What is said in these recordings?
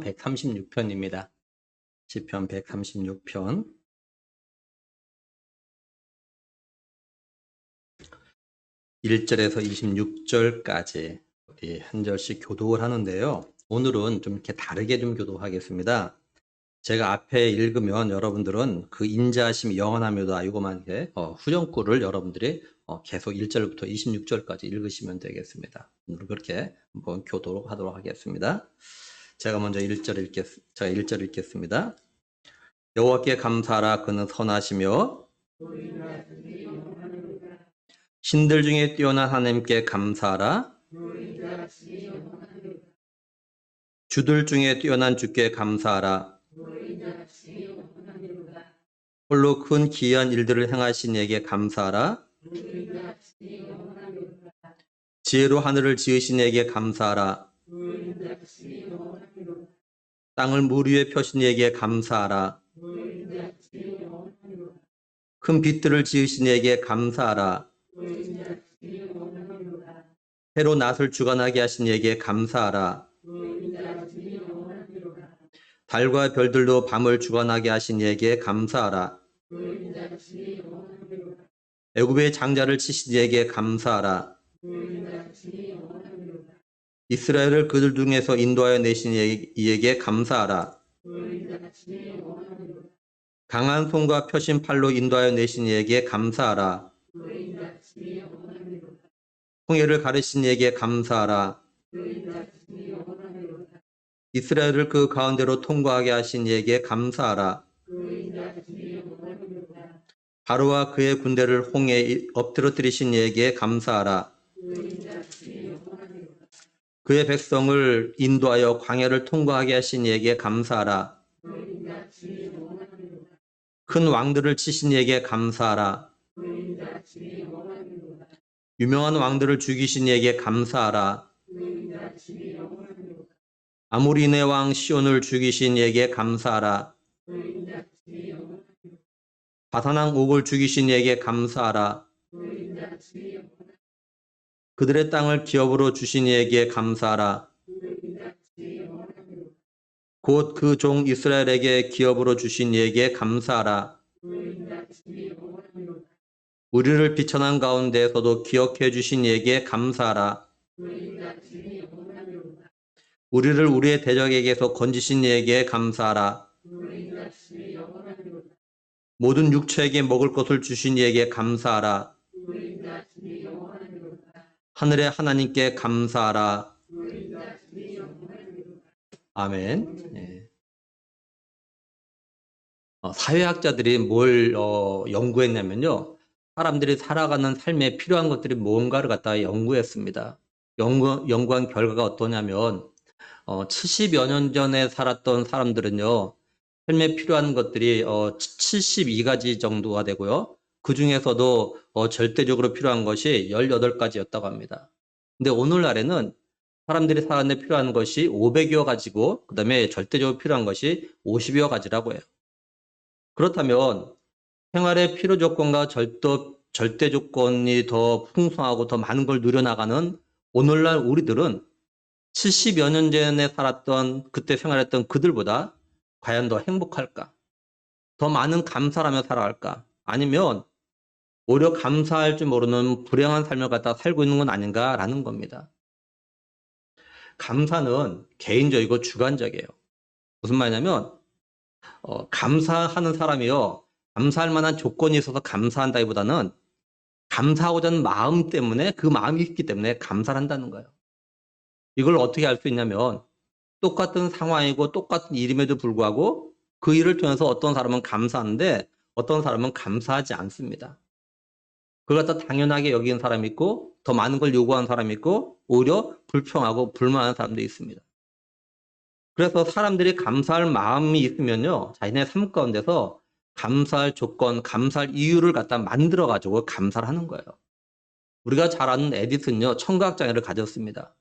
136편입니다. 시편 136편. 1절에서 26절까지 한 절씩 교독을 하는데요. 오늘은 좀 이렇게 다르게 좀 교독하겠습니다. 제가 앞에 읽으면 여러분들은 그 인자하심이 영원하며도 이거만 후렴구를 여러분들이 계속 1절부터 26절까지 읽으시면 되겠습니다. 오늘 그렇게 한번 교독하도록 하겠습니다. 제가 먼저 1절 읽겠습니다. 여호와께 감사하라. 그는 선하시며 신들 중에 뛰어난 하나님께 감사하라. 주들 중에 뛰어난 주께 감사하라. 홀로 큰 기이한 일들을 행하신 이에게 감사하라. 지혜로 하늘을 지으신 이에게 감사하라. 땅을 물 위에 펴신 이에게 감사하라. 큰 빛들을 지으신 이에게 감사하라. 해로 낫을 주관하게 하신 이에게 감사하라. 달과 별들도 밤을 주관하게 하신 이에게 감사하라. 애굽의 장자를 치신 이에게 감사하라. 이스라엘을 그들 중에서 인도하여 내신 이에게 감사하라. 강한 손과 펴신 팔로 인도하여 내신 이에게 감사하라. 홍해를 가르신 이에게 감사하라. 이스라엘을 그 가운데로 통과하게 하신 이에게 감사하라. 바로와 그의 군대를 홍해에 엎드러뜨리신 이에게 감사하라. 그의 백성을 인도하여 광야를 통과하게 하신 이에게 감사하라. 큰 왕들을 치신 이에게 감사하라. 유명한 왕들을 죽이신 이에게 감사하라. 아모리네 왕 시온을 죽이신 이에게 감사하라. 바산왕 옥을 죽이신 이에게 감사하라. 그들의 땅을 기업으로 주신 이에게 감사하라. 곧 그 종 이스라엘에게 기업으로 주신 이에게 감사하라. 우리를 비천한 가운데에서도 기억해 주신 이에게 감사하라. 우리를 우리의 대적에게서 건지신 이에게 감사하라. 모든 육체에게 먹을 것을 주신 이에게 감사하라. 하늘의 하나님께 감사하라. 아멘. 네. 사회학자들이 뭘 연구했냐면요. 사람들이 살아가는 삶에 필요한 것들이 뭔가를 갖다가 연구했습니다. 연구한 결과가 어떠냐면 70여 년 전에 살았던 사람들은요. 삶에 필요한 것들이 72가지 정도가 되고요. 그 중에서도 절대적으로 필요한 것이 18가지였다고 합니다. 근데 오늘날에는 사람들이 사는데 필요한 것이 500여 가지고 그 다음에 절대적으로 필요한 것이 50여 가지라고 해요. 그렇다면 생활의 필요 조건과 절대 조건이 더 풍성하고 더 많은 걸 누려나가는 오늘날 우리들은 70여 년 전에 살았던 그때 생활했던 그들보다 과연 더 행복할까? 더 많은 감사를 하며 살아갈까? 아니면 오히려 감사할 줄 모르는 불행한 삶을 갖다 살고 있는 건 아닌가라는 겁니다. 감사는 개인적이고 주관적이에요. 무슨 말이냐면 감사하는 사람이요. 감사할 만한 조건이 있어서 감사한다기보다는 감사하고자 하는 마음 때문에 그 마음이 있기 때문에 감사를 한다는 거예요. 이걸 어떻게 알 수 있냐면 똑같은 상황이고 똑같은 일임에도 불구하고 그 일을 통해서 어떤 사람은 감사하는데 어떤 사람은 감사하지 않습니다. 그걸 갖다 당연하게 여기는 사람이 있고 더 많은 걸 요구하는 사람이 있고 오히려 불평하고 불만하는 사람도 있습니다. 그래서 사람들이 감사할 마음이 있으면요. 자신의 삶 가운데서 감사할 조건, 감사할 이유를 갖다 만들어가지고 감사를 하는 거예요. 우리가 잘 아는 에디슨요. 청각장애를 가졌습니다.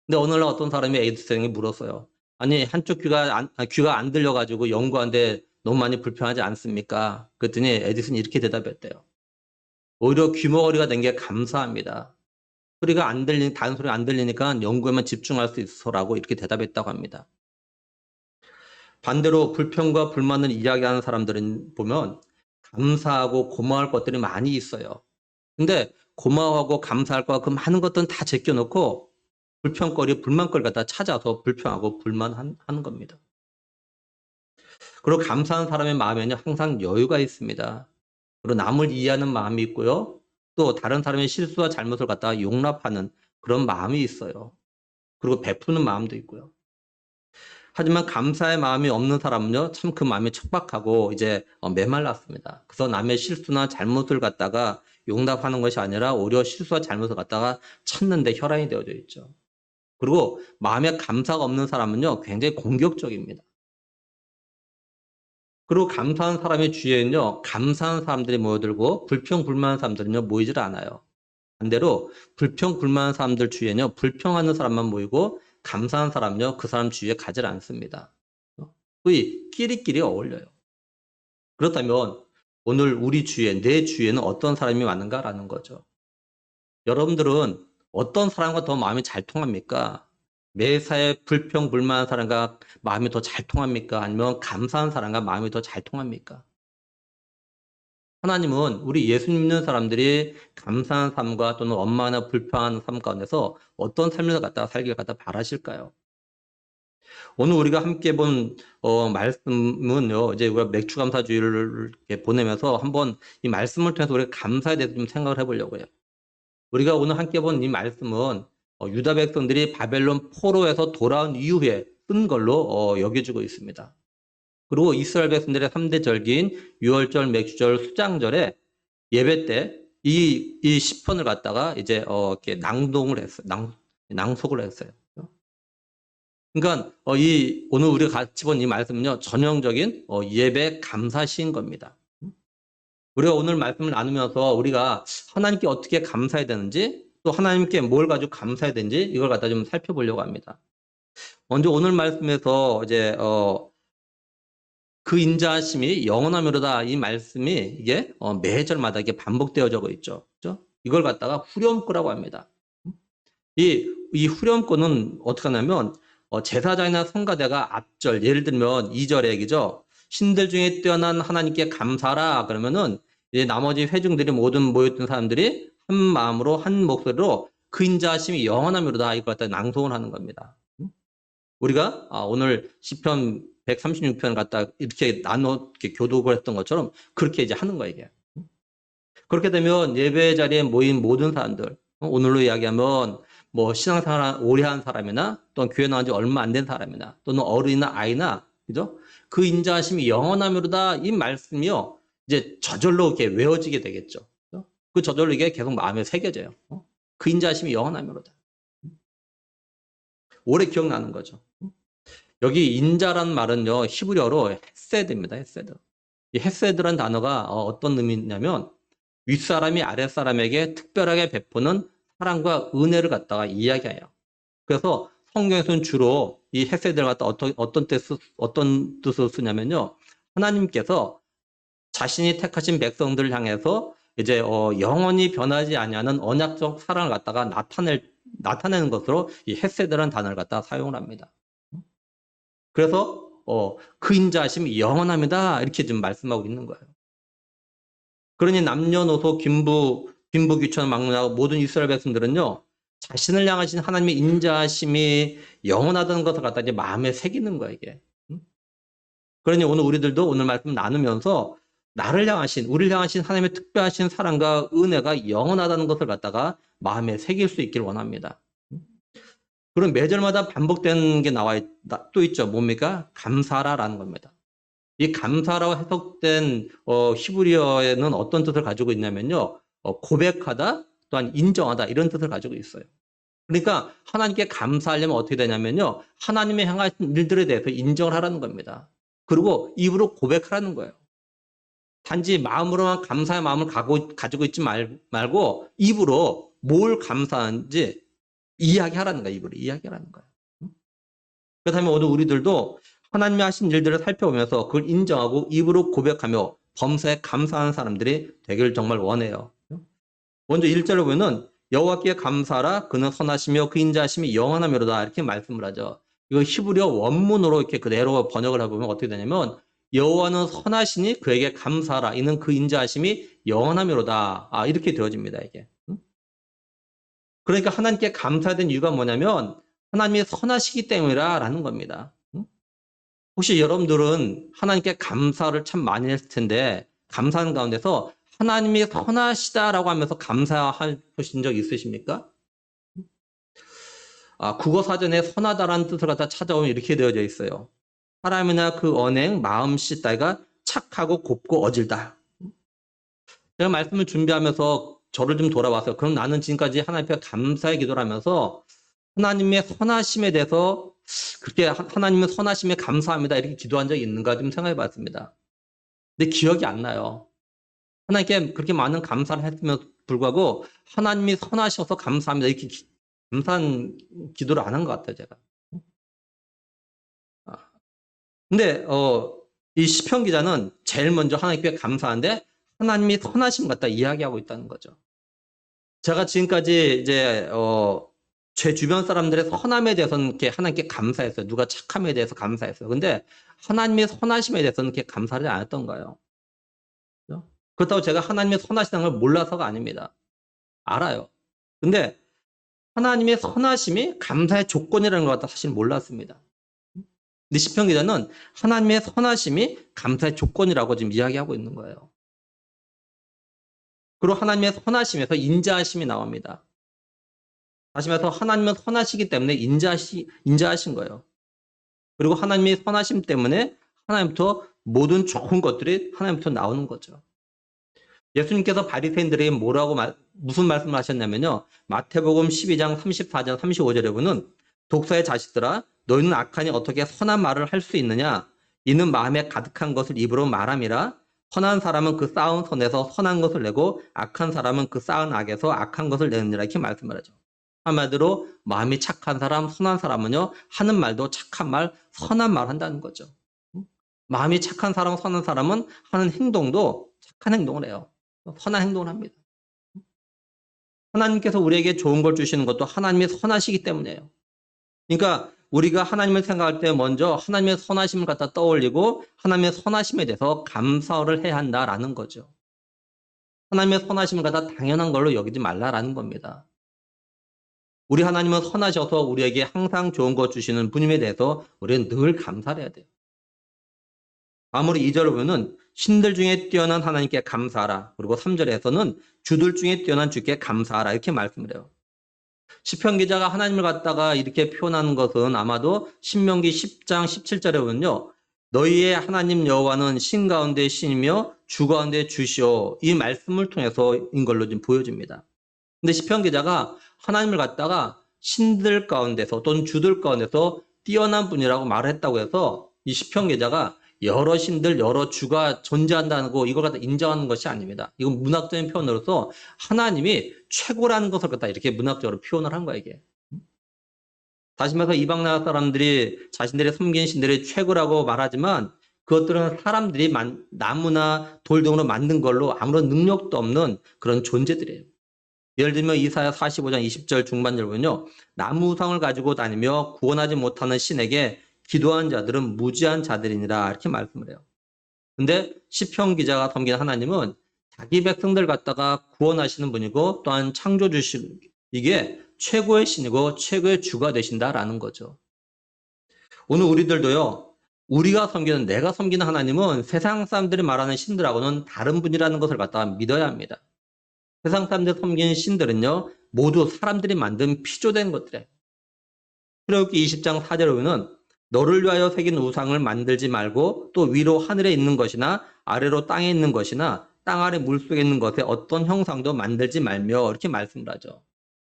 근데 오늘날 어떤 사람이 에디슨에게 물었어요. 아니 한쪽 귀가 안 들려가지고 연구하는데 너무 많이 불편하지 않습니까? 그랬더니 에디슨이 이렇게 대답했대요. 오히려 귀머거리가 된 게 감사합니다. 다른 소리가 안 들리니까 연구에만 집중할 수 있어라고 이렇게 대답했다고 합니다. 반대로 불평과 불만을 이야기하는 사람들은 보면 감사하고 고마워할 것들이 많이 있어요. 근데 고마워하고 감사할 거 그 많은 것들은 다 제껴놓고 불평거리, 불만거리 갖다 찾아서 불평하고 불만하는 겁니다. 그리고 감사하는 사람의 마음에는 항상 여유가 있습니다. 그리고 남을 이해하는 마음이 있고요. 또 다른 사람의 실수와 잘못을 갖다가 용납하는 그런 마음이 있어요. 그리고 베푸는 마음도 있고요. 하지만 감사의 마음이 없는 사람은요, 참 그 마음이 척박하고 이제 메말랐습니다. 그래서 남의 실수나 잘못을 갖다가 용납하는 것이 아니라 오히려 실수와 잘못을 갖다가 찾는데 혈안이 되어져 있죠. 그리고 마음에 감사가 없는 사람은요, 굉장히 공격적입니다. 그리고 감사한 사람의 주위에는요, 감사한 사람들이 모여들고 불평불만한 사람들은요, 모이질 않아요. 반대로 불평불만한 사람들 주위에는요, 불평하는 사람만 모이고 감사한 사람은요, 그 사람 주위에 가지 않습니다. 거의 끼리끼리 어울려요. 그렇다면 오늘 우리 주위에, 내 주위에는 어떤 사람이 많은가라는 거죠. 여러분들은 어떤 사람과 더 마음이 잘 통합니까? 매사에 불평불만한 사람과 마음이 더 잘 통합니까? 아니면 감사한 사람과 마음이 더 잘 통합니까? 하나님은 우리 예수 믿는 사람들이 감사한 삶과 또는 원망하나 불평하는 삶 가운데서 어떤 삶을 갖다가 살기를 갖다 바라실까요? 오늘 우리가 함께 본 말씀은요, 이제 우리가 맥주감사주의를 이렇게 보내면서 한번 이 말씀을 통해서 우리가 감사에 대해서 좀 생각을 해보려고 해요. 우리가 오늘 함께 본 이 말씀은 유다 백성들이 바벨론 포로에서 돌아온 이후에 쓴 걸로 여겨지고 있습니다. 그리고 이스라엘 백성들의 3대 절기인 유월절, 맥주절, 수장절에 예배 때 이 시편을 갖다가 이제 이렇게 낭독을 했어요. 낭속을 했어요. 그러니까 오늘 우리가 같이 본 이 말씀은요, 전형적인 예배 감사 시인 겁니다. 우리가 오늘 말씀을 나누면서 우리가 하나님께 어떻게 감사해야 되는지, 또 하나님께 뭘 가지고 감사해야 되는지 이걸 갖다 좀 살펴보려고 합니다. 먼저 오늘 말씀에서 이제 그 인자하심이 영원하므로다, 이 말씀이 이게 매절마다 이게 반복되어져 있죠. 그렇죠? 이걸 갖다가 후렴구라고 합니다. 이 후렴구는 어떻게 하냐면 제사장이나 성가대가 앞절, 예를 들면 2절의 얘기죠. 신들 중에 뛰어난 하나님께 감사하라 그러면은 이제 나머지 회중들이 모든 모였던 사람들이 한 마음으로 한 목소리로 그 인자하심이 영원하므로다, 이걸 갖다 낭송을 하는 겁니다. 우리가 오늘 시편 136편 갖다 이렇게 나눠 이렇게 교독을 했던 것처럼 그렇게 이제 하는 거예요, 이게. 그렇게 되면 예배 자리에 모인 모든 사람들, 오늘로 이야기하면 뭐 신앙생활 오래 한 사람이나 또는 교회 나온 지 얼마 안 된 사람이나 또는 어른이나 아이나, 그죠? 그 인자하심이 영원하므로다, 이 말씀이요, 이제 저절로 이렇게 외워지게 되겠죠. 그죠? 그 저절로 이게 계속 마음에 새겨져요. 그 인자하심이 영원하므로다. 오래 기억나는 거죠. 여기 인자란 말은요, 히브리어로 헤세드입니다. 헤세드. 이 헤세드란 단어가 어떤 의미냐면 윗사람이 아랫사람에게 특별하게 베푸는 사랑과 은혜를 갖다가 이야기해요. 그래서 성경에서는 주로 이 헤세드를 갖다 어떤 뜻으로 쓰냐면요, 하나님께서 자신이 택하신 백성들을 향해서 이제 영원히 변하지 아니하는 언약적 사랑을 갖다가 나타내는 것으로 이 헤세드라는 단어를 갖다가 사용을 합니다. 그래서 그 인자하심이 영원합니다, 이렇게 지금 말씀하고 있는 거예요. 그러니 남녀노소 빈부귀천 막론하고 모든 이스라엘 백성들은요, 자신을 향하신 하나님의 인자하심이 영원하다는 것을 갖다 이제 마음에 새기는 거예요, 이게. 그러니 오늘 우리들도 오늘 말씀 나누면서 우리를 향하신 하나님의 특별하신 사랑과 은혜가 영원하다는 것을 갖다가 마음에 새길 수 있기를 원합니다. 그럼 매절마다 반복되는 게 또 있죠. 뭡니까? 감사라라는 겁니다. 이 감사라고 해석된 히브리어에는 어떤 뜻을 가지고 있냐면요, 고백하다, 또한 인정하다, 이런 뜻을 가지고 있어요. 그러니까 하나님께 감사하려면 어떻게 되냐면요, 하나님의 행하신 일들에 대해서 인정을 하라는 겁니다. 그리고 입으로 고백하라는 거예요. 단지 마음으로만 감사의 마음을 가지고 있지 말고 입으로 뭘 감사한지 이야기하라는 거예요. 입으로 이야기하라는 거예요. 그렇다면 오늘 우리들도 하나님이 하신 일들을 살펴보면서 그걸 인정하고 입으로 고백하며 범사에 감사하는 사람들이 되길 정말 원해요. 먼저 1절을 보면은 여호와께 감사하라, 그는 선하시며 그 인자하심이 영원하므로다, 이렇게 말씀을 하죠. 이거 히브리어 원문으로 이렇게 그대로 번역을 해보면 어떻게 되냐면 여호와는 선하시니 그에게 감사하라. 이는 그 인자하심이 영원함이로다. 이렇게 되어집니다, 이게. 그러니까 하나님께 감사된 이유가 뭐냐면 하나님이 선하시기 때문이라는 겁니다. 혹시 여러분들은 하나님께 감사를 참 많이 했을 텐데 감사하는 가운데서 하나님이 선하시다라고 하면서 감사하신 적 있으십니까? 국어 사전에 선하다라는 뜻을 갖다 찾아오면 이렇게 되어져 있어요. 사람이나 그 언행, 마음 씻다가 착하고 곱고 어질다. 제가 말씀을 준비하면서 저를 좀 돌아봤어요. 그럼 나는 지금까지 하나님 앞에 감사의 기도를 하면서 하나님의 선하심에 대해서 그렇게 하나님의 선하심에 감사합니다 이렇게 기도한 적이 있는가 좀 생각해 봤습니다. 근데 기억이 안 나요. 하나님께 그렇게 많은 감사를 했음에도 불구하고 하나님이 선하셔서 감사합니다 이렇게 감사한 기도를 안 한 것 같아요, 제가. 근데 이 시편 기자는 제일 먼저 하나님께 감사한데 하나님이 선하심 같다 이야기하고 있다는 거죠. 제가 지금까지 이제 제 주변 사람들의 선함에 대해서는 이렇게 하나님께 감사했어요. 누가 착함에 대해서 감사했어요. 근데 하나님의 선하심에 대해서는 이렇게 감사를 안 했던 거예요. 그렇다고 제가 하나님의 선하시다는 걸 몰라서가 아닙니다. 알아요. 근데 하나님의 선하심이 감사의 조건이라는 걸 사실 몰랐습니다. 근데 시편 기자는 하나님의 선하심이 감사의 조건이라고 지금 이야기하고 있는 거예요. 그리고 하나님의 선하심에서 인자하심이 나옵니다. 다시 말해서 하나님은 선하시기 때문에 인자하신 거예요. 그리고 하나님의 선하심 때문에 하나님부터 모든 좋은 것들이 하나님부터 나오는 거죠. 예수님께서 바리새인들에게 무슨 말씀을 하셨냐면요. 마태복음 12장 34장 35절에 보면 독사의 자식들아 너희는 악하니 어떻게 선한 말을 할 수 있느냐? 이는 마음에 가득한 것을 입으로 말함이라. 선한 사람은 그 쌓은 선에서 선한 것을 내고 악한 사람은 그 쌓은 악에서 악한 것을 내느니라 이렇게 말씀을 하죠. 한마디로 마음이 착한 사람, 선한 사람은요. 하는 말도 착한 말, 선한 말 한다는 거죠. 마음이 착한 사람, 선한 사람은 하는 행동도 착한 행동을 해요. 선한 행동을 합니다. 하나님께서 우리에게 좋은 걸 주시는 것도 하나님의 선하시기 때문이에요. 그러니까 우리가 하나님을 생각할 때 먼저 하나님의 선하심을 갖다 떠올리고 하나님의 선하심에 대해서 감사를 해야 한다라는 거죠. 하나님의 선하심을 갖다 당연한 걸로 여기지 말라라는 겁니다. 우리 하나님은 선하셔서 우리에게 항상 좋은 것 주시는 분임에 대해서 우리는 늘 감사를 해야 돼요. 아무리 2절을 보면 신들 중에 뛰어난 하나님께 감사하라. 그리고 3절에서는 주들 중에 뛰어난 주께 감사하라. 이렇게 말씀을 해요. 시편 기자가 하나님을 갖다가 이렇게 표현하는 것은 아마도 신명기 10장 17절에 보면요. 너희의 하나님 여호와는 신 가운데 신이며 주 가운데 주시오. 이 말씀을 통해서인 걸로 좀 보여집니다. 근데 시편 기자가 하나님을 갖다가 신들 가운데서 또는 주들 가운데서 뛰어난 분이라고 말을 했다고 해서 이 시편 기자가 여러 신들, 여러 주가 존재한다는 거 이걸 갖다 인정하는 것이 아닙니다. 이건 문학적인 표현으로서 하나님이 최고라는 것을 갖다 이렇게 문학적으로 표현을 한 거예요, 이게. 다시 말해서 이방 나라 사람들이 자신들의 섬긴 신들이 최고라고 말하지만 그것들은 사람들이 나무나 돌 등으로 만든 걸로 아무런 능력도 없는 그런 존재들이에요. 예를 들면 이사야 45장 20절 중반절 보면요. 나무 우상을 가지고 다니며 구원하지 못하는 신에게 기도한 자들은 무지한 자들이니라 이렇게 말씀을 해요. 근데 시편 기자가 섬긴 하나님은 자기 백성들 갖다가 구원하시는 분이고 또한 창조주신 이게 최고의 신이고 최고의 주가 되신다라는 거죠. 오늘 우리들도요. 우리가 섬기는 내가 섬기는 하나님은 세상 사람들이 말하는 신들하고는 다른 분이라는 것을 갖다가 믿어야 합니다. 세상 사람들 섬기는 신들은요. 모두 사람들이 만든 피조된 것들이에요. 출애굽기 20장 4절에 보면 너를 위하여 새긴 우상을 만들지 말고 또 위로 하늘에 있는 것이나 아래로 땅에 있는 것이나 땅 아래 물속에 있는 것에 어떤 형상도 만들지 말며 이렇게 말씀을 하죠.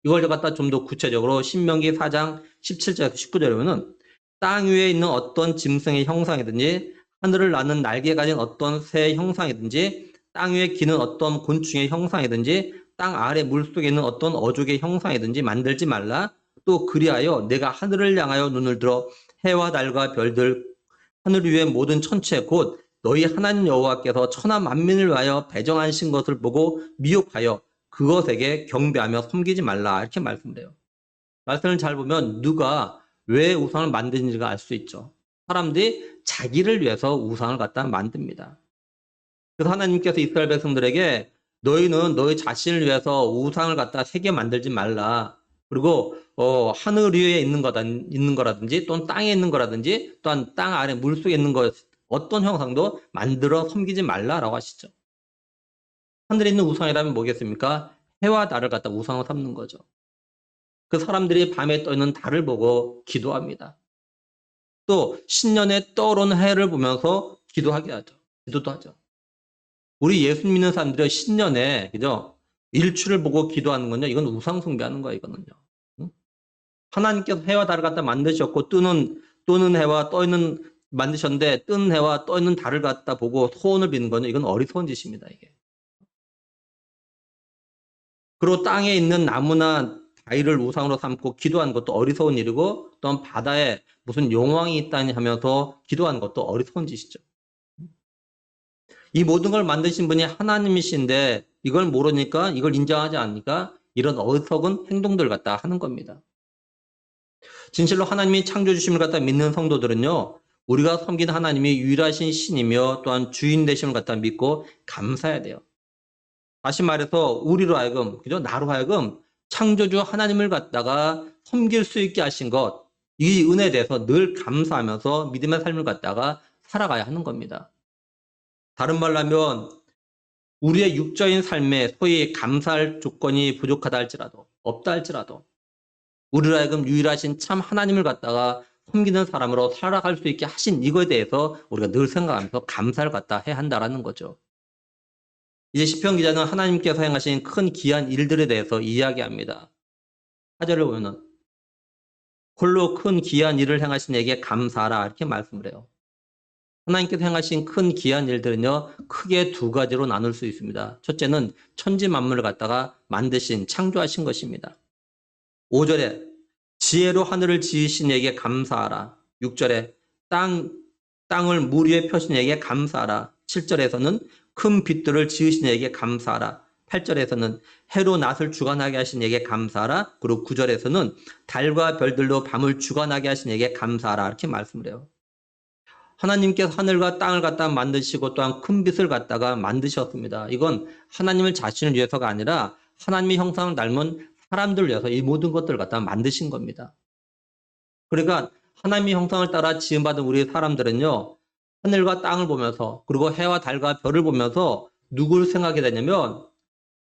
이걸 갖다 좀 더 구체적으로 신명기 4장 17절에서 19절에 보면 땅 위에 있는 어떤 짐승의 형상이든지 하늘을 나는 날개 가진 어떤 새의 형상이든지 땅 위에 기는 어떤 곤충의 형상이든지 땅 아래 물속에 있는 어떤 어족의 형상이든지 만들지 말라. 또 그리하여 내가 하늘을 향하여 눈을 들어 해와 달과 별들 하늘 위의 모든 천체 곧 너희 하나님 여호와께서 천하 만민을 위하여 배정하신 것을 보고 미혹하여 그것에게 경배하며 섬기지 말라 이렇게 말씀을 해요. 말씀을 잘 보면 누가 왜 우상을 만드는지가 알 수 있죠. 사람들이 자기를 위해서 우상을 갖다 만듭니다. 그래서 하나님께서 이스라엘 백성들에게 너희는 너희 자신을 위해서 우상을 갖다 새겨 만들지 말라. 그리고 하늘 위에 있는 거라든지 또는 땅에 있는 거라든지 또한 땅 아래 물속에 있는 것 어떤 형상도 만들어 섬기지 말라라고 하시죠. 하늘에 있는 우상이라면 뭐겠습니까? 해와 달을 갖다 우상으로 삼는 거죠. 그 사람들이 밤에 떠 있는 달을 보고 기도합니다. 또 신년에 떠오르는 해를 보면서 기도하게 하죠. 기도도 하죠. 우리 예수 믿는 사람들이 신년에 그죠? 일출을 보고 기도하는 건요. 이건 우상 숭배하는 거예요. 이거는요. 응? 하나님께서 해와 달을 갖다 만드셨고 뜨는 해와 떠 있는 만드셨는데 뜨는 해와 떠 있는 달을 갖다 보고 소원을 비는 거는 이건 어리석은 짓입니다. 이게. 그리고 땅에 있는 나무나 바위를 우상으로 삼고 기도하는 것도 어리석은 일이고 또한 바다에 무슨 용왕이 있다니 하면서 기도하는 것도 어리석은 짓이죠. 이 모든 걸 만드신 분이 하나님이신데 이걸 모르니까 이걸 인정하지 않으니까 이런 어리석은 행동들 갖다 하는 겁니다. 진실로 하나님이 창조주심을 갖다 믿는 성도들은요. 우리가 섬기는 하나님이 유일하신 신이며 또한 주인 되심을 갖다 믿고 감사해야 돼요. 다시 말해서 우리로 하여금 그죠? 나로 하여금 창조주 하나님을 갖다가 섬길 수 있게 하신 것, 이 은혜에 대해서 늘 감사하면서 믿음의 삶을 갖다가 살아가야 하는 겁니다. 다른 말로 하면 우리의 육적인 삶에 소위 감사할 조건이 부족하다 할지라도 없다 할지라도 우리로 하여금 유일하신 참 하나님을 갖다가 섬기는 사람으로 살아갈 수 있게 하신 이거에 대해서 우리가 늘 생각하면서 감사를 갖다 해야 한다라는 거죠. 이제 시편 기자는 하나님께서 행하신 큰 기한 일들에 대해서 이야기합니다. 4절을 보면은 홀로 큰 기한 일을 행하신 이에게 감사하라 이렇게 말씀을 해요. 하나님께서 행하신 큰 기한 일들은요, 크게 두 가지로 나눌 수 있습니다. 첫째는 천지 만물을 갖다가 만드신, 창조하신 것입니다. 5절에 지혜로 하늘을 지으신 이에게 감사하라. 6절에 땅을 물 위에 펴신 이에게 감사하라. 7절에서는 큰 빛들을 지으신 이에게 감사하라. 8절에서는 해로 낮을 주관하게 하신 이에게 감사하라. 그리고 9절에서는 달과 별들로 밤을 주관하게 하신 이에게 감사하라. 이렇게 말씀을 해요. 하나님께서 하늘과 땅을 갖다 만드시고 또한 큰 빛을 갖다가 만드셨습니다. 이건 하나님을 자신을 위해서가 아니라 하나님의 형상을 닮은 사람들을 위해서 이 모든 것들을 갖다 만드신 겁니다. 그러니까 하나님의 형상을 따라 지음받은 우리 사람들은요. 하늘과 땅을 보면서 그리고 해와 달과 별을 보면서 누구를 생각하게 되냐면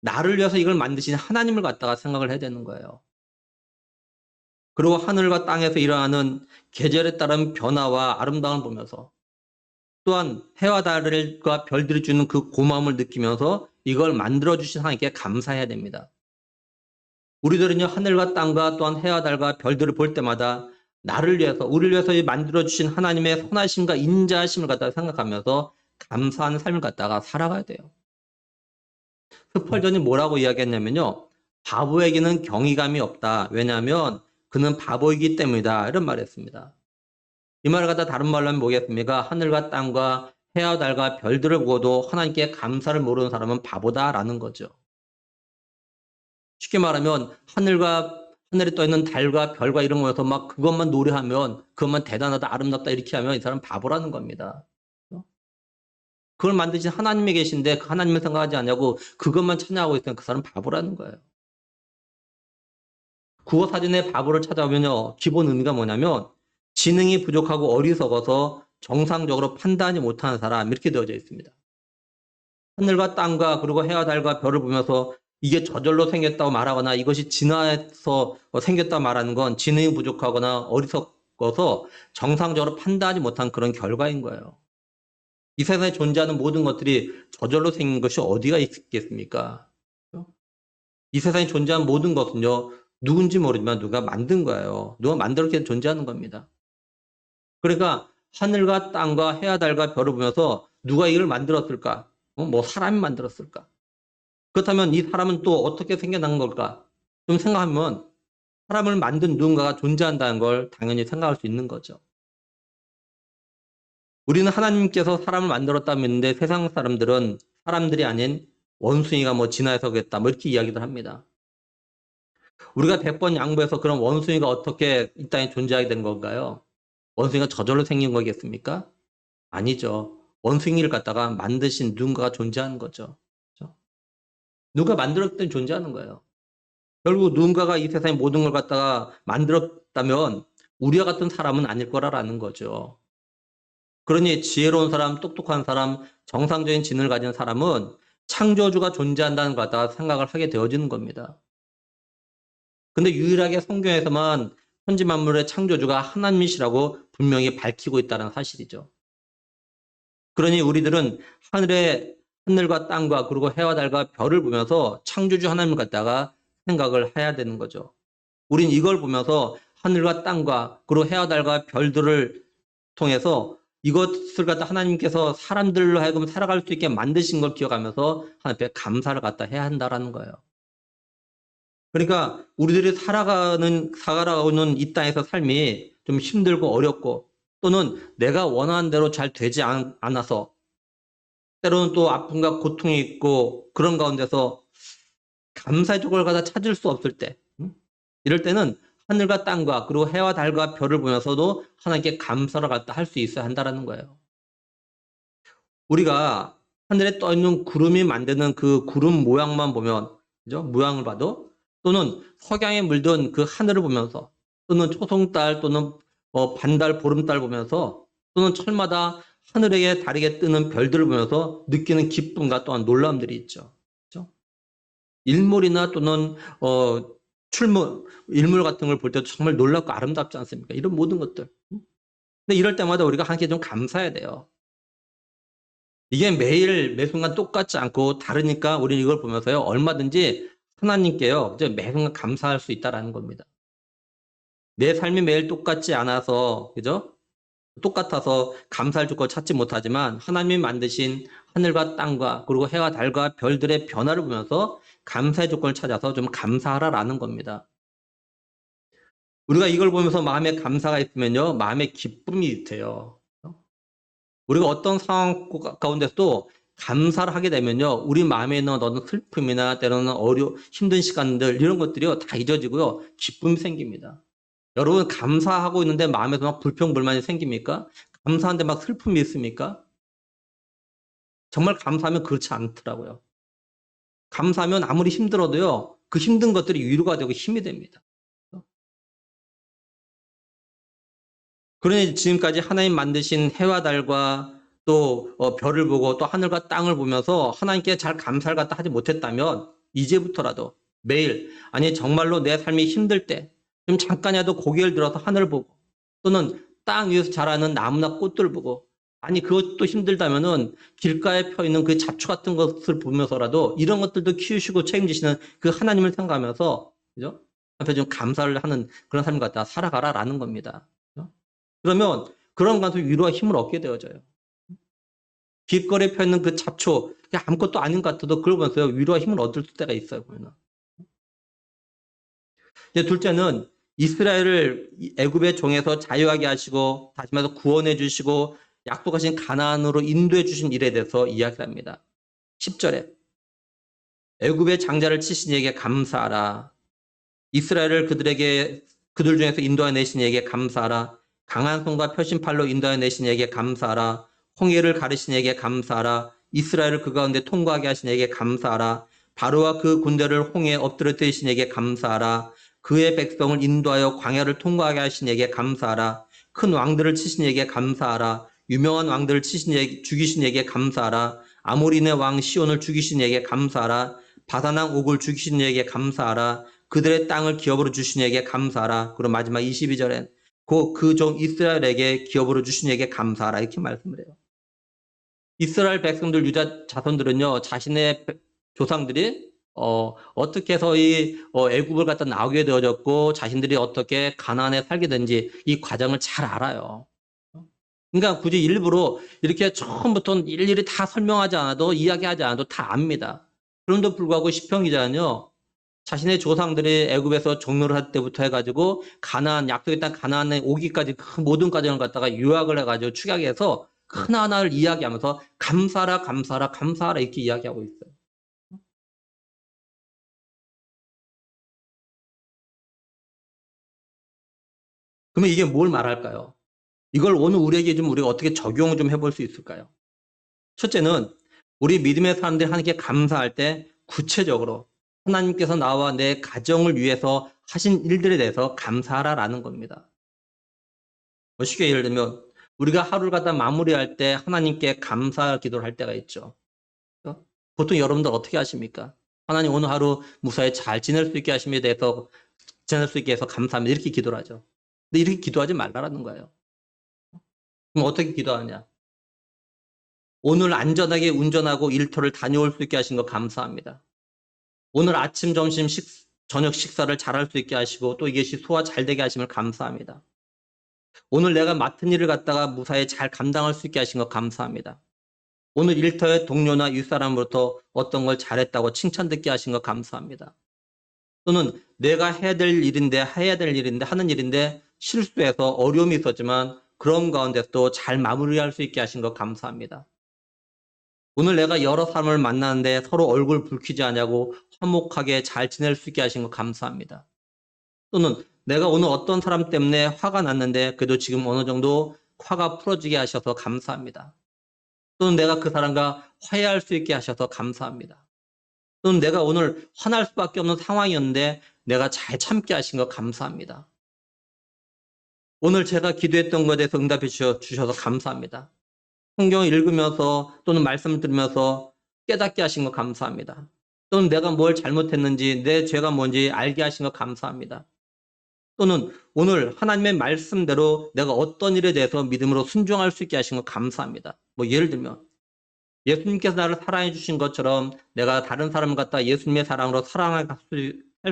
나를 위해서 이걸 만드신 하나님을 갖다가 생각을 해야 되는 거예요. 그리고 하늘과 땅에서 일어나는 계절에 따른 변화와 아름다움을 보면서 또한 해와 달과 별들이 주는 그 고마움을 느끼면서 이걸 만들어주신 하나님께 감사해야 됩니다. 우리들은요, 하늘과 땅과 또한 해와 달과 별들을 볼 때마다 나를 위해서, 우리를 위해서 만들어주신 하나님의 선하심과 인자하심을 갖다가 생각하면서 감사하는 삶을 갖다가 살아가야 돼요. 스펄전이 뭐라고 이야기했냐면요, 바보에게는 경이감이 없다. 왜냐하면 그는 바보이기 때문이다. 이런 말을 했습니다. 이 말을 갖다 다른 말로 하면 뭐겠습니까? 하늘과 땅과 해와 달과 별들을 보고도 하나님께 감사를 모르는 사람은 바보다라는 거죠. 쉽게 말하면 하늘에 떠 있는 달과 별과 이런 거에서 막 그것만 노래하면 그것만 대단하다 아름답다 이렇게 하면 이 사람은 바보라는 겁니다. 그걸 만드신 하나님이 계신데 그 하나님을 생각하지 않냐고 그것만 찬양하고 있으면 그 사람은 바보라는 거예요. 국어 사전에 바보를 찾아보면요. 기본 의미가 뭐냐면 지능이 부족하고 어리석어서 정상적으로 판단하지 못하는 사람 이렇게 되어져 있습니다. 하늘과 땅과 그리고 해와 달과 별을 보면서 이게 저절로 생겼다고 말하거나 이것이 진화해서 생겼다고 말하는 건 지능이 부족하거나 어리석어서 정상적으로 판단하지 못한 그런 결과인 거예요. 이 세상에 존재하는 모든 것들이 저절로 생긴 것이 어디가 있겠습니까? 이 세상에 존재하는 모든 것은요. 누군지 모르지만 누가 만든 거예요. 누가 만들었기 때문에 존재하는 겁니다. 그러니까 하늘과 땅과 해와 달과 별을 보면서 누가 이걸 만들었을까? 뭐 사람이 만들었을까? 그렇다면 이 사람은 또 어떻게 생겨난 걸까? 좀 생각하면 사람을 만든 누군가가 존재한다는 걸 당연히 생각할 수 있는 거죠. 우리는 하나님께서 사람을 만들었다고 믿는데 세상 사람들은 사람들이 아닌 원숭이가 뭐 진화해서 그랬다 뭐 이렇게 이야기를 합니다. 우리가 100번 양보해서 그런 원숭이가 어떻게 이 땅에 존재하게 된 건가요? 원숭이가 저절로 생긴 거겠습니까? 아니죠. 원숭이를 갖다가 만드신 누군가가 존재하는 거죠. 그렇죠? 누가 만들었든 존재하는 거예요. 결국 누군가가 이 세상의 모든 걸 갖다가 만들었다면 우리와 같은 사람은 아닐 거라는 거죠. 그러니 지혜로운 사람, 똑똑한 사람, 정상적인 지능을 가진 사람은 창조주가 존재한다는 걸 갖다가 생각을 하게 되어지는 겁니다. 근데 유일하게 성경에서만 천지 만물의 창조주가 하나님이시라고 분명히 밝히고 있다는 사실이죠. 그러니 우리들은 하늘과 땅과 그리고 해와 달과 별을 보면서 창조주 하나님을 갖다가 생각을 해야 되는 거죠. 우린 이걸 보면서 하늘과 땅과 그리고 해와 달과 별들을 통해서 이것을 갖다 하나님께서 사람들로 하여금 살아갈 수 있게 만드신 걸 기억하면서 하나님께 감사를 갖다 해야 한다라는 거예요. 그러니까 우리들이 살아가는 이 땅에서 삶이 좀 힘들고 어렵고 또는 내가 원하는 대로 잘 되지 않아서 때로는 또 아픔과 고통이 있고 그런 가운데서 감사의 조건을 갖다 찾을 수 없을 때 이럴 때는 하늘과 땅과 그리고 해와 달과 별을 보면서도 하나님께 감사를 갖다 할 수 있어야 한다는 거예요. 우리가 하늘에 떠 있는 구름이 만드는 그 구름 모양만 보면, 그죠? 모양을 봐도 또는 석양에 물든 그 하늘을 보면서 또는 초송달 또는 반달, 보름달 보면서 또는 철마다 하늘에 다르게 뜨는 별들을 보면서 느끼는 기쁨과 또한 놀라움들이 있죠. 그죠? 일몰이나 또는 일몰 같은 걸 볼 때 정말 놀랍고 아름답지 않습니까? 이런 모든 것들. 근데 이럴 때마다 우리가 하나님께 좀 감사해야 돼요. 이게 매일 매 순간 똑같지 않고 다르니까 우리는 이걸 보면서요 얼마든지 하나님께요 이제 매 순간 감사할 수 있다라는 겁니다. 내 삶이 매일 똑같지 않아서 그죠? 똑같아서 감사할 조건을 찾지 못하지만 하나님이 만드신 하늘과 땅과 그리고 해와 달과 별들의 변화를 보면서 감사의 조건을 찾아서 좀 감사하라라는 겁니다. 우리가 이걸 보면서 마음에 감사가 있으면요 마음에 기쁨이 돼요. 우리가 어떤 상황 가운데서도 감사를 하게 되면요, 우리 마음에 있는 어떤 슬픔이나 때로는 힘든 시간들, 이런 것들이요, 다 잊어지고요, 기쁨이 생깁니다. 여러분, 감사하고 있는데 마음에서 막 불평불만이 생깁니까? 감사한데 막 슬픔이 있습니까? 정말 감사하면 그렇지 않더라고요. 감사하면 아무리 힘들어도요, 그 힘든 것들이 위로가 되고 힘이 됩니다. 그러니 지금까지 하나님 만드신 해와 달과 또 별을 보고 또 하늘과 땅을 보면서 하나님께 잘 감사를 갖다 하지 못했다면 이제부터라도 매일 아니 정말로 내 삶이 힘들 때 좀 잠깐이라도 고개를 들어서 하늘을 보고 또는 땅 위에서 자라는 나무나 꽃들 보고 아니 그것도 힘들다면은 길가에 펴 있는 그 잡초 같은 것을 보면서라도 이런 것들도 키우시고 책임지시는 그 하나님을 생각하면서 그죠? 앞에 좀 감사를 하는 그런 삶을 갖다 살아가라라는 겁니다. 그죠? 그러면 그런 가서 위로와 힘을 얻게 되어져요. 길거리에 펴있는 그 잡초, 아무것도 아닌 것 같아도 그걸 보면서 위로와 힘을 얻을 때가 있어요, 보면. 이제 둘째는 이스라엘을 애굽의 종에서 자유하게 하시고 다시 말해서 구원해 주시고 약속하신 가나안으로 인도해 주신 일에 대해서 이야기를 합니다. 10절에 애굽의 장자를 치신 이에게 감사하라. 이스라엘을 그들 중에서 인도해내신 이에게 감사하라. 강한 손과 표심팔로 인도해내신 이에게 감사하라. 홍해를 가르신 이에게 감사하라. 이스라엘을 그 가운데 통과하게 하신 이에게 감사하라. 바로와 그 군대를 홍해에 엎드려뜨리신 이에게 감사하라. 그의 백성을 인도하여 광야를 통과하게 하신 이에게 감사하라. 큰 왕들을 치신 이에게 감사하라. 유명한 왕들을 죽이신 이에게 감사하라. 아모리네 왕 시온을 죽이신 이에게 감사하라. 바사왕 옥을 죽이신 이에게 감사하라. 그들의 땅을 기업으로 주신 이에게 감사하라. 그리고 마지막 22절엔 그 종 이스라엘에게 기업으로 주신 이에게 감사하라. 이렇게 말씀을 해요. 이스라엘 백성들 유다 자손들은요. 자신의 조상들이 어떻게 해서 이 애굽을 갖다 나오게 되어졌고 자신들이 어떻게 가나안에 살게 된지 이 과정을 잘 알아요. 그러니까 굳이 일부러 이렇게 처음부터 일일이 다 설명하지 않아도 이야기하지 않아도 다 압니다. 그럼에도 불구하고 시편 기자는요. 자신의 조상들이 애굽에서 종노를 할 때부터 해가지고 가나안 약속의 땅 가나안에 오기까지 그 모든 과정을 갖다가 요약을 해가지고 축약해서 하나하나를 이야기하면서 감사하라 감사하라 감사하라 이렇게 이야기하고 있어요. 그러면 이게 뭘 말할까요? 이걸 오늘 우리에게 좀 우리가 어떻게 적용 좀 해볼 수 있을까요? 첫째는 우리 믿음의 사람들이 하나님께 감사할 때 구체적으로 하나님께서 나와 내 가정을 위해서 하신 일들에 대해서 감사하라라는 겁니다. 쉽게 예를 들면 우리가 하루를 갖다 마무리할 때 하나님께 감사 기도를 할 때가 있죠. 보통 여러분들 어떻게 하십니까? 하나님 오늘 하루 무사히 잘 지낼 수 있게 하심에 대해서 지낼 수 있게 해서 감사합니다. 이렇게 기도를 하죠. 근데 이렇게 기도하지 말라라는 거예요. 그럼 어떻게 기도하냐? 오늘 안전하게 운전하고 일터를 다녀올 수 있게 하신 거 감사합니다. 오늘 아침, 점심, 저녁 식사를 잘할 수 있게 하시고 또 이것이 소화 잘 되게 하심을 감사합니다. 오늘 내가 맡은 일을 갖다가 무사히 잘 감당할 수 있게 하신 거 감사합니다. 오늘 일터의 동료나 윗사람으로부터 어떤 걸 잘했다고 칭찬 듣게 하신 거 감사합니다. 또는 내가 해야 될 일인데 하는 일인데 실수해서 어려움이 있었지만 그런 가운데서도 잘 마무리할 수 있게 하신 거 감사합니다. 오늘 내가 여러 사람을 만나는데 서로 얼굴 붉히지 않냐고 화목하게 잘 지낼 수 있게 하신 거 감사합니다. 또는 내가 오늘 어떤 사람 때문에 화가 났는데 그래도 지금 어느 정도 화가 풀어지게 하셔서 감사합니다. 또는 내가 그 사람과 화해할 수 있게 하셔서 감사합니다. 또는 내가 오늘 화날 수밖에 없는 상황이었는데 내가 잘 참게 하신 거 감사합니다. 오늘 제가 기도했던 것에 대해서 응답해 주셔서 감사합니다. 성경을 읽으면서 또는 말씀을 들으면서 깨닫게 하신 거 감사합니다. 또는 내가 뭘 잘못했는지 내 죄가 뭔지 알게 하신 거 감사합니다. 또는 오늘 하나님의 말씀대로 내가 어떤 일에 대해서 믿음으로 순종할 수 있게 하신 거 감사합니다. 예를 들면 예수님께서 나를 사랑해 주신 것처럼 내가 다른 사람을 갖다 예수님의 사랑으로 사랑할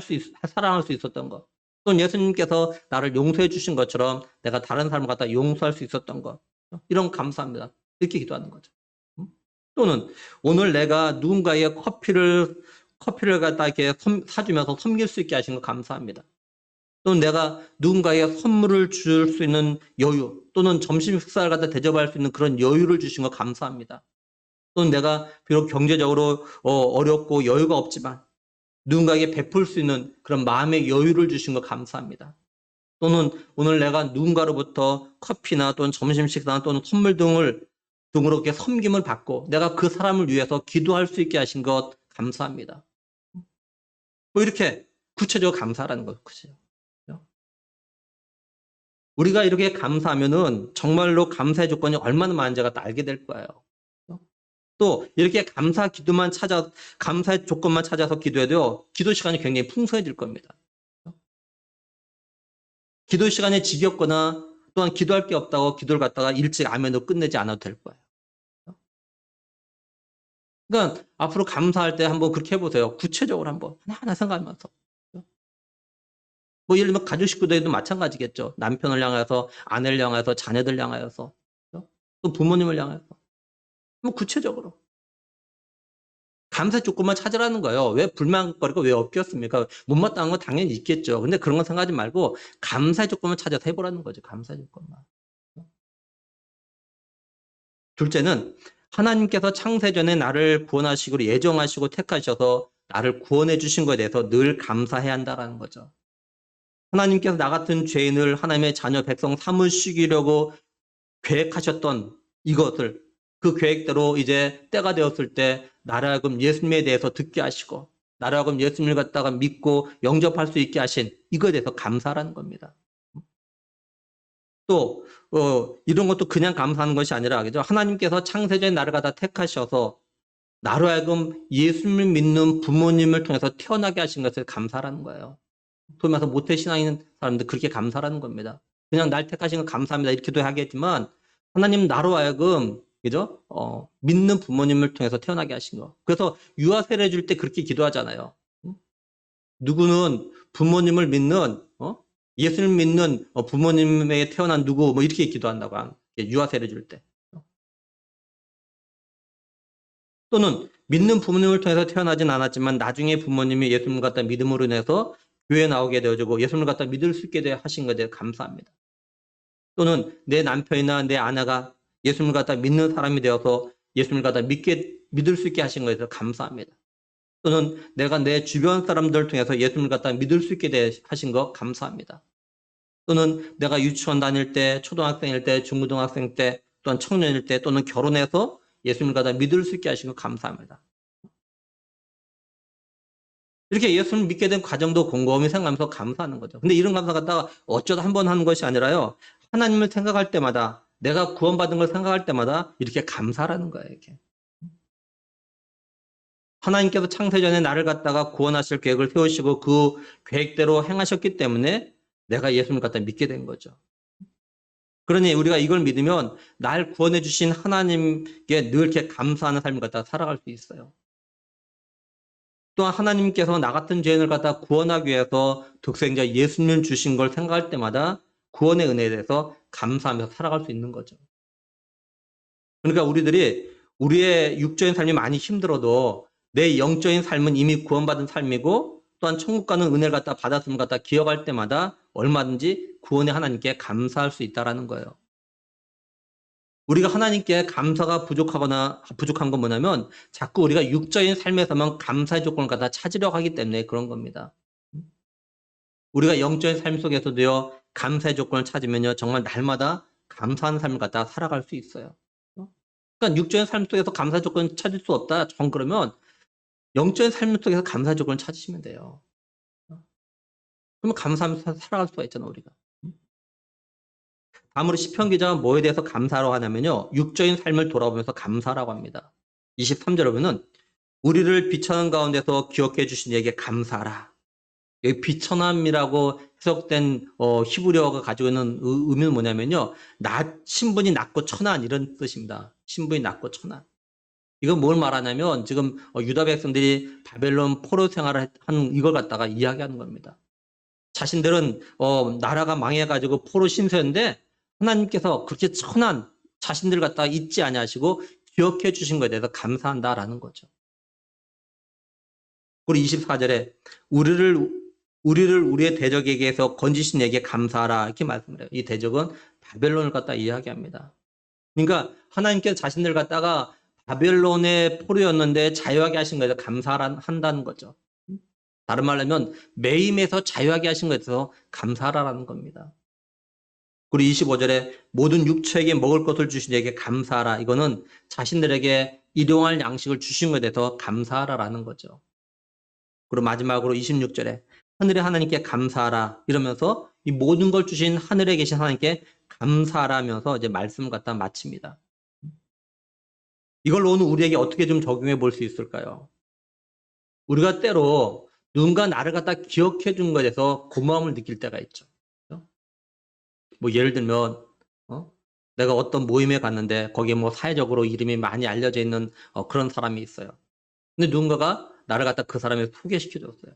수 있었던 것. 또는 예수님께서 나를 용서해 주신 것처럼 내가 다른 사람을 갖다 용서할 수 있었던 것. 이런 감사합니다. 이렇게 기도하는 거죠. 또는 오늘 내가 누군가의 커피를 갖다 이렇게 사주면서 섬길 수 있게 하신 거 감사합니다. 또는 내가 누군가에게 선물을 줄 수 있는 여유, 또는 점심 식사를 갖다 대접할 수 있는 그런 여유를 주신 거 감사합니다. 또는 내가 비록 경제적으로 어렵고 여유가 없지만 누군가에게 베풀 수 있는 그런 마음의 여유를 주신 거 감사합니다. 또는 오늘 내가 누군가로부터 커피나 또는 점심 식사나 또는 선물 등으로 이렇게 섬김을 받고 내가 그 사람을 위해서 기도할 수 있게 하신 것 감사합니다. 이렇게 구체적으로 감사라는 거죠. 우리가 이렇게 감사하면은 정말로 감사의 조건이 얼마나 많은지가 또 알게 될 거예요. 또 이렇게 감사의 조건만 찾아서 기도해도 기도 시간이 굉장히 풍성해질 겁니다. 기도 시간이 지겹거나 또한 기도할 게 없다고 기도를 갖다가 일찍 아멘으로 끝내지 않아도 될 거예요. 그러니까 앞으로 감사할 때 한번 그렇게 해보세요. 구체적으로 한번 하나하나 생각하면서. 예를 들면 가족 식구들도 마찬가지겠죠. 남편을 향해서, 아내를 향해서, 자녀들 향하여서, 또 부모님을 향해서. 구체적으로. 감사 조건만 찾으라는 거예요. 왜 불만거리가 왜 없겠습니까? 못마땅한 건 당연히 있겠죠. 근데 그런 건 생각하지 말고 감사의 조건만 찾아서 해보라는 거죠. 감사의 조건만. 둘째는 하나님께서 창세전에 나를 구원하시고 예정하시고 택하셔서 나를 구원해 주신 것에 대해서 늘 감사해야 한다는 거죠. 하나님께서 나 같은 죄인을 하나님의 자녀 백성 삼으시려고 계획하셨던 이것을 그 계획대로 이제 때가 되었을 때 나를 하여금 예수님에 대해서 듣게 하시고 나를 하여금 예수님을 갖다가 믿고 영접할 수 있게 하신 이거에 대해서 감사라는 겁니다. 또 이런 것도 그냥 감사하는 것이 아니라 그죠? 하나님께서 창세전에 나를 갖다 택하셔서 나로 하여금 예수님을 믿는 부모님을 통해서 태어나게 하신 것에 감사라는 거예요. 소위 말해서 모태신앙인 사람들 그렇게 감사라는 겁니다. 그냥 날 택하신 거 감사합니다. 이렇게도 하겠지만 하나님 나로 하여금 그죠? 믿는 부모님을 통해서 태어나게 하신 거. 그래서 유아 세례 줄 때 그렇게 기도하잖아요. 누구는 부모님을 믿는 예수를 믿는 부모님에게 태어난 누구 이렇게 기도한다고 유아 세례 줄 때. 또는 믿는 부모님을 통해서 태어나진 않았지만 나중에 부모님이 예수님을 갖다 믿음으로 인해서 교회에 나오게 되어지고 예수님을 갖다 믿을 수 있게 하신 것에 대해 감사합니다. 또는 내 남편이나 내 아내가 예수님을 갖다 믿는 사람이 되어서 예수님을 갖다 믿을 수 있게 하신 것에 대해서 감사합니다. 또는 내가 내 주변 사람들을 통해서 예수님을 갖다 믿을 수 있게 하신 것 감사합니다. 또는 내가 유치원 다닐 때, 초등학생일 때, 중고등학생 때, 또한 청년일 때, 또는 결혼해서 예수님을 갖다 믿을 수 있게 하신 거 감사합니다. 이렇게 예수님을 믿게 된 과정도 곰곰이 생각하면서 감사하는 거죠. 근데 이런 감사 갖다가 어쩌다 한 번 하는 것이 아니라요. 하나님을 생각할 때마다, 내가 구원받은 걸 생각할 때마다 이렇게 감사하라는 거예요. 이렇게. 하나님께서 창세전에 나를 갖다가 구원하실 계획을 세우시고 그 계획대로 행하셨기 때문에 내가 예수님을 갖다 믿게 된 거죠. 그러니 우리가 이걸 믿으면 날 구원해 주신 하나님께 늘 이렇게 감사하는 삶을 갖다가 살아갈 수 있어요. 또한 하나님께서 나 같은 죄인을 갖다 구원하기 위해서 독생자 예수님을 주신 걸 생각할 때마다 구원의 은혜에 대해서 감사하면서 살아갈 수 있는 거죠. 그러니까 우리들이 우리의 육적인 삶이 많이 힘들어도 내 영적인 삶은 이미 구원받은 삶이고 또한 천국 가는 은혜를 갖다 받았음을 갖다 기억할 때마다 얼마든지 구원의 하나님께 감사할 수 있다라는 거예요. 우리가 하나님께 감사가 부족한 건 뭐냐면 자꾸 우리가 육적인 삶에서만 감사의 조건을 갖다 찾으려고 하기 때문에 그런 겁니다. 우리가 영적인 삶 속에서도요, 감사의 조건을 찾으면요, 정말 날마다 감사하는 삶을 갖다 살아갈 수 있어요. 그러니까 육적인 삶 속에서 감사 조건을 찾을 수 없다. 정 그러면 영적인 삶 속에서 감사 조건을 찾으시면 돼요. 그러면 감사하면서 살아갈 수가 있잖아, 우리가. 다음으로 시편 기자가 뭐에 대해서 감사라고 하냐면요. 육적인 삶을 돌아보면서 감사라고 합니다. 23절에 보면 우리를 비천한 가운데서 기억해 주신 이에게 감사하라. 여기 비천함이라고 해석된 히브리어가 가지고 있는 의미는 뭐냐면요. 신분이 낮고 천한 이런 뜻입니다. 신분이 낮고 천한. 이건 뭘 말하냐면 지금 유다 백성들이 바벨론 포로 생활을 한 이걸 갖다가 이야기하는 겁니다. 자신들은 나라가 망해가지고 포로 신세였는데 하나님께서 그렇게 천한 자신들 갖다가 잊지 아니하시고 기억해 주신 것에 대해서 감사한다라는 거죠. 그리고 24절에 우리를 우리의 대적에게서 건지신 에게 감사하라 이렇게 말씀을 해요. 이 대적은 바벨론을 갖다 이야기합니다. 그러니까 하나님께서 자신들 갖다가 바벨론의 포로였는데 자유하게 하신 것에 감사한다는 거죠. 다른 말로 하면 매임에서 자유하게 하신 것에 대해서 감사하라는 겁니다. 그리고 25절에 모든 육체에게 먹을 것을 주신 이에게 감사하라. 이거는 자신들에게 일용할 양식을 주신 것에 대해서 감사하라라는 거죠. 그리고 마지막으로 26절에 하늘의 하나님께 감사하라 이러면서 이 모든 걸 주신 하늘에 계신 하나님께 감사하라면서 이제 말씀을 갖다 마칩니다. 이걸 오늘 우리에게 어떻게 좀 적용해 볼 수 있을까요? 우리가 때로 누군가 나를 갖다 기억해 준 것에서 고마움을 느낄 때가 있죠. 뭐 예를 들면 내가 어떤 모임에 갔는데 거기에 뭐 사회적으로 이름이 많이 알려져 있는 그런 사람이 있어요. 근데 누군가가 나를 갖다 그 사람에 소개시켜 줬어요.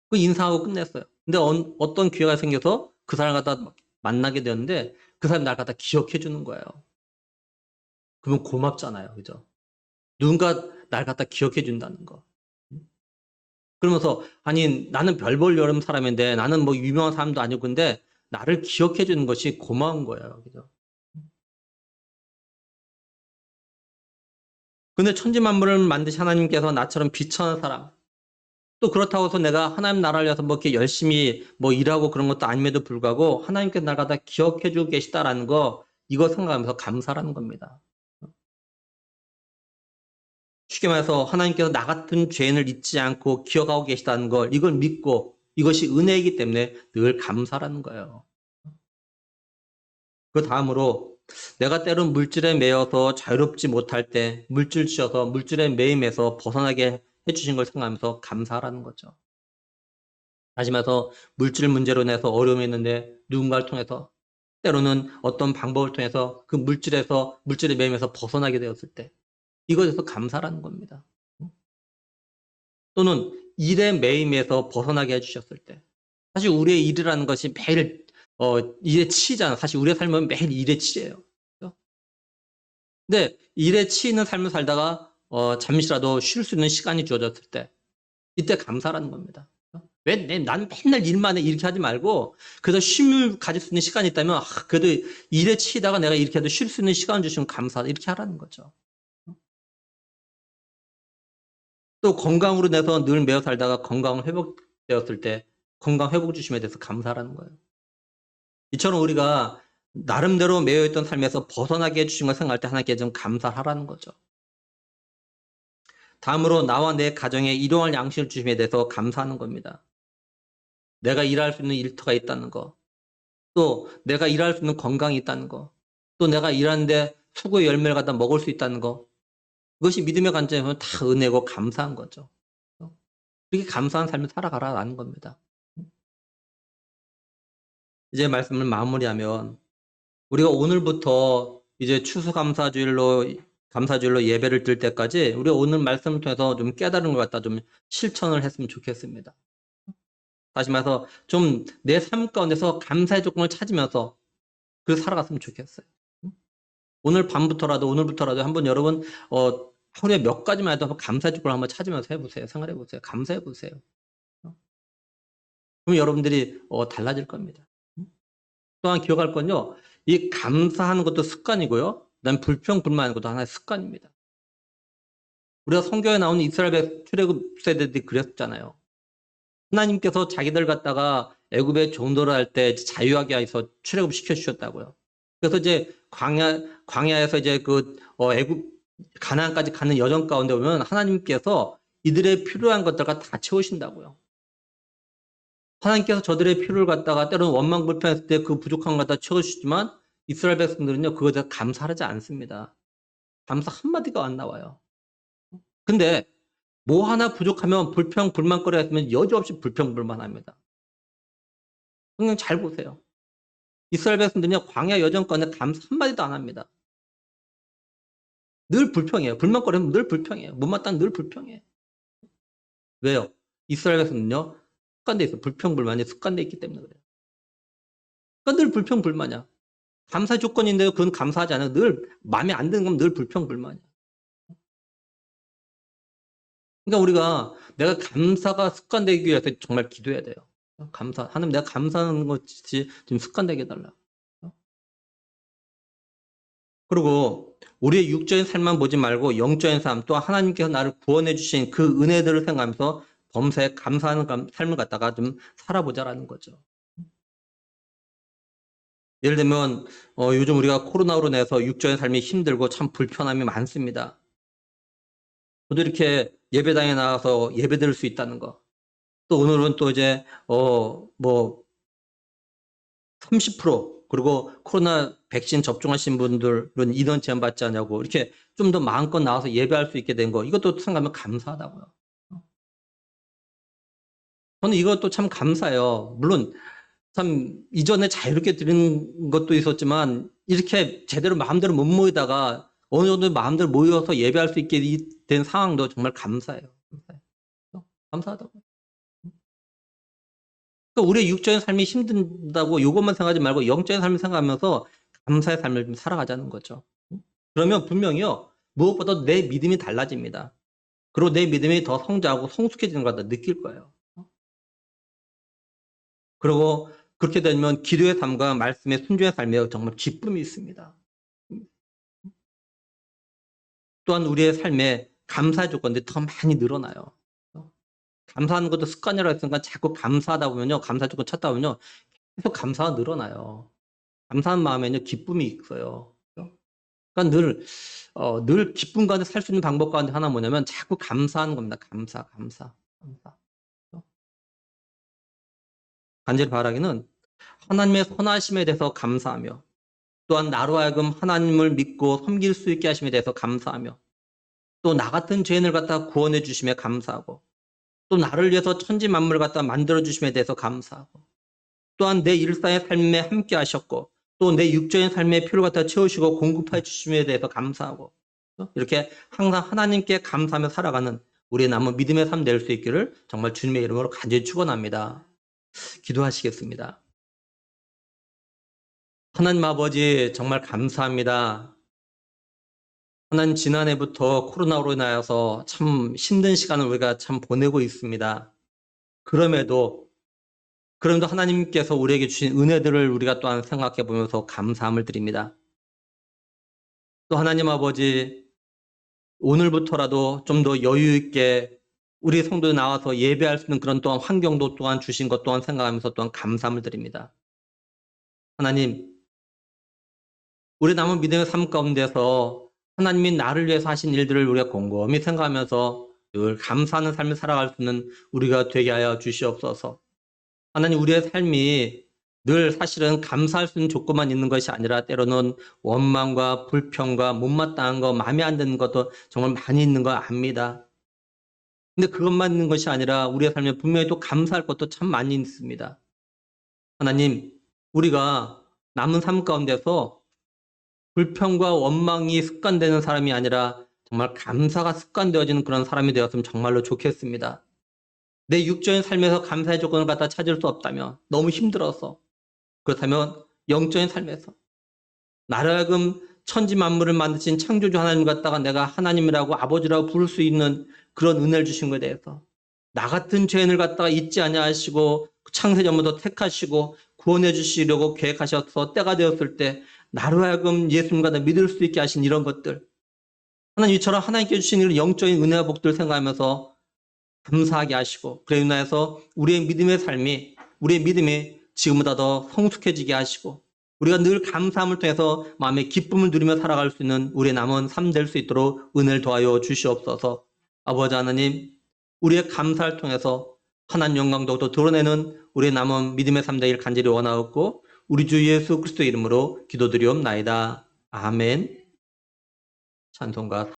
그 인사하고 끝냈어요. 근데 어떤 기회가 생겨서 그 사람을 갖다 만나게 되었는데 그 사람이 나를 갖다 기억해 주는 거예요. 그러면 고맙잖아요. 그죠? 누군가 나를 갖다 기억해 준다는 거. 그러면서 아니 나는 별 볼 여름 사람인데 나는 뭐 유명한 사람도 아니고 근데 나를 기억해 주는 것이 고마운 거예요. 그죠? 근데 천지 만물을 만드신 하나님께서 나처럼 비천한 사람 또 그렇다고 해서 내가 하나님 나라를 위해서 뭐 이렇게 열심히 뭐 일하고 그런 것도 아님에도 불구하고 하나님께서 나를 갖다 기억해 주고 계시다라는 거 이거 생각하면서 감사라는 겁니다. 쉽게 말해서 하나님께서 나 같은 죄인을 잊지 않고 기억하고 계시다는 걸 이걸 믿고 이것이 은혜이기 때문에 늘 감사라는 거예요. 그 다음으로 내가 때론 물질에 매여서 자유롭지 못할 때 물질 주셔서 물질의 매임에서 벗어나게 해주신 걸 생각하면서 감사하라는 거죠. 다시 말해서 물질 문제로 인해서 어려움이 있는데 누군가를 통해서 때로는 어떤 방법을 통해서 그 물질의 매임에서 벗어나게 되었을 때 이것에 대해서 감사라는 겁니다. 또는 일의 매임에서 벗어나게 해주셨을 때 사실 우리의 일이라는 것이 매일 일에 치이잖아. 사실 우리의 삶은 매일 일에 치여요. 그렇죠? 근데 일에 치이는 삶을 살다가 잠시라도 쉴 수 있는 시간이 주어졌을 때 이때 감사라는 겁니다. 나는 맨날 일만 해 이렇게 하지 말고 그래도 쉼을 가질 수 있는 시간이 있다면 그래도 일에 치이다가 내가 이렇게 해도 쉴 수 있는 시간을 주시면 감사하다 이렇게 하라는 거죠. 또 건강으로 내서 늘 매어 살다가 건강 회복되었을 때 건강 회복 주심에 대해서 감사하라는 거예요. 이처럼 우리가 나름대로 매여있던 삶에서 벗어나게 해주신 걸 생각할 때 하나님께 좀 감사하라는 거죠. 다음으로 나와 내 가정에 일용할 양식을 주심에 대해서 감사하는 겁니다. 내가 일할 수 있는 일터가 있다는 거, 또 내가 일할 수 있는 건강이 있다는 거, 또 내가 일하는데 수고의 열매를 갖다 먹을 수 있다는 거, 그것이 믿음의 관점에서 보면 다 은혜고 감사한 거죠. 그렇게 감사한 삶을 살아가라라는 겁니다. 이제 말씀을 마무리하면 우리가 오늘부터 이제 감사주일로 예배를 드릴 때까지 우리가 오늘 말씀을 통해서 좀 깨달은 것 갖다 좀 실천을 했으면 좋겠습니다. 다시 말해서 좀 내 삶 가운데서 감사의 조건을 찾으면서 그 살아갔으면 좋겠어요. 오늘부터라도 한번 여러분 하루에 몇 가지만 해도 한번 감사의 조건을 한번 찾으면서 해보세요. 생활해보세요. 감사해보세요. 그럼 여러분들이 달라질 겁니다. 또한 기억할 건요. 이 감사하는 것도 습관이고요. 그다음에 불평불만하는 것도 하나의 습관입니다. 우리가 성경에 나오는 이스라엘 출애굽 세대들이 그랬잖아요. 하나님께서 자기들 갖다가 애굽에 종도를 할 때 자유하게 해서 출애굽 시켜 주셨다고요. 그래서 이제 광야에서 이제 그 애굽 가나안까지 가는 여정 가운데 보면 하나님께서 이들의 필요한 것들과 다 채우신다고요. 하나님께서 저들의 필요를 갖다가 때로는 원망불평했을 때 그 부족한 걸 갖다 채워주시지만 이스라엘 백성들은요 그거에 대해서 감사하지 않습니다. 감사 한마디가 안 나와요. 근데 뭐 하나 부족하면 불평불만거리 했으면 여지없이 불평불만합니다. 성경 잘 보세요. 이스라엘 백성들은요 광야 여정 가운데 감사 한마디도 안 합니다. 늘 불평해요. 불만거리면 늘 불평해요. 못마땅 늘 불평해. 왜요? 이스라엘 백성은요 습관돼 있어. 불평불만이 습관돼 있기 때문에 그래요. 그러니까 늘 불평불만이야. 감사 조건인데요. 그건 감사하지 않아요. 늘 마음에 안 드는 건 늘 불평불만이야. 그러니까 우리가 내가 감사가 습관되기 위해서 정말 기도해야 돼요. 하나님 내가 감사하는 것이 좀 습관되게 해달라. 그리고 우리의 육적인 삶만 보지 말고 영적인 삶, 또 하나님께서 나를 구원해 주신 그 은혜들을 생각하면서 범사에 감사하는 삶을 갖다가 좀 살아보자라는 거죠. 예를 들면 요즘 우리가 코로나로 인해서 육적인 삶이 힘들고 참 불편함이 많습니다. 저도 이렇게 예배당에 나가서 예배 드릴 수 있다는 거. 또 오늘은 또 이제 30% 그리고 코로나 백신 접종하신 분들은 인원 제한 받지 않냐고 이렇게 좀 더 마음껏 나와서 예배할 수 있게 된 거 이것도 생각하면 감사하다고요. 저는 이것도 참 감사해요. 물론 참 이전에 자유롭게 드리는 것도 있었지만 이렇게 제대로 마음대로 못 모이다가 어느 정도 마음대로 모여서 예배할 수 있게 된 상황도 정말 감사해요. 감사하다고. 그러니까 우리의 육적인 삶이 힘든다고 이것만 생각하지 말고 영적인 삶을 생각하면서 감사의 삶을 좀 살아가자는 거죠. 그러면 분명히요 무엇보다 내 믿음이 달라집니다. 그리고 내 믿음이 더 성장하고 성숙해지는 걸 느낄 거예요. 그리고 그렇게 되면 기도의 삶과 말씀의 순종의 삶에 정말 기쁨이 있습니다. 또한 우리의 삶에 감사의 조건들이 더 많이 늘어나요. 감사하는 것도 습관이라고 했으니까 자꾸 감사하다 보면요. 감사 조건 찾다 보면요. 계속 감사가 늘어나요. 감사한 마음에는 기쁨이 있어요. 그러니까 늘 기쁨 가운데 살 수 있는 방법 가운데 하나 뭐냐면 자꾸 감사하는 겁니다. 감사. 간절히 바라기는 하나님의 선하심에 대해서 감사하며 또한 나로 하여금 하나님을 믿고 섬길 수 있게 하심에 대해서 감사하며 또 나 같은 죄인을 갖다 구원해 주심에 감사하고 또 나를 위해서 천지 만물을 갖다 만들어 주심에 대해서 감사하고 또한 내 일상의 삶에 함께 하셨고 또 내 육적인 삶의 필요를 갖다 채우시고 공급해 주심에 대해서 감사하고 이렇게 항상 하나님께 감사하며 살아가는 우리의 남은 믿음의 삶 될 수 있기를 정말 주님의 이름으로 간절히 축원합니다. 기도하시겠습니다. 하나님 아버지 정말 감사합니다. 하나님 지난해부터 코로나로 인하여서 참 힘든 시간을 우리가 참 보내고 있습니다. 그럼에도 하나님께서 우리에게 주신 은혜들을 우리가 또한 생각해 보면서 감사함을 드립니다. 또 하나님 아버지 오늘부터라도 좀 더 여유 있게 우리 성도에 나와서 예배할 수 있는 그런 또한 환경도 또한 주신 것 또한 생각하면서 또한 감사함을 드립니다. 하나님, 우리 남은 믿음의 삶 가운데서 하나님이 나를 위해서 하신 일들을 우리가 곰곰이 생각하면서 늘 감사하는 삶을 살아갈 수 있는 우리가 되게 하여 주시옵소서. 하나님, 우리의 삶이 늘 사실은 감사할 수 있는 조건만 있는 것이 아니라 때로는 원망과 불평과 못마땅한 거, 마음에 안 드는 것도 정말 많이 있는 거 압니다. 근데 그것만 있는 것이 아니라 우리의 삶에 분명히 또 감사할 것도 참 많이 있습니다. 하나님, 우리가 남은 삶 가운데서 불평과 원망이 습관되는 사람이 아니라 정말 감사가 습관되어지는 그런 사람이 되었으면 정말로 좋겠습니다. 내 육적인 삶에서 감사의 조건을 갖다 찾을 수 없다면 너무 힘들어서 그렇다면 영적인 삶에서 나를 하여금 천지 만물을 만드신 창조주 하나님 갖다가 내가 하나님이라고 아버지라고 부를 수 있는 그런 은혜를 주신 것에 대해서 나 같은 죄인을 갖다가 잊지 아니하시고 창세전부터 택하시고 구원해 주시려고 계획하셔서 때가 되었을 때 나로 하여금 예수님과 믿을 수 있게 하신 이런 것들 하나님 이처럼 하나님께 주신 이런 영적인 은혜와 복들을 생각하면서 감사하게 하시고 그래 인하여서 우리의 믿음의 삶이 우리의 믿음이 지금보다 더 성숙해지게 하시고 우리가 늘 감사함을 통해서 마음의 기쁨을 누리며 살아갈 수 있는 우리의 남은 삶 될 수 있도록 은혜를 더하여 주시옵소서. 아버지 하나님, 우리의 감사를 통해서 하나님 영광도 더 드러내는 우리의 남은 믿음의 삶 되기를 간절히 원하옵고 우리 주 예수 그리스도의 이름으로 기도드리옵나이다. 아멘. 찬송가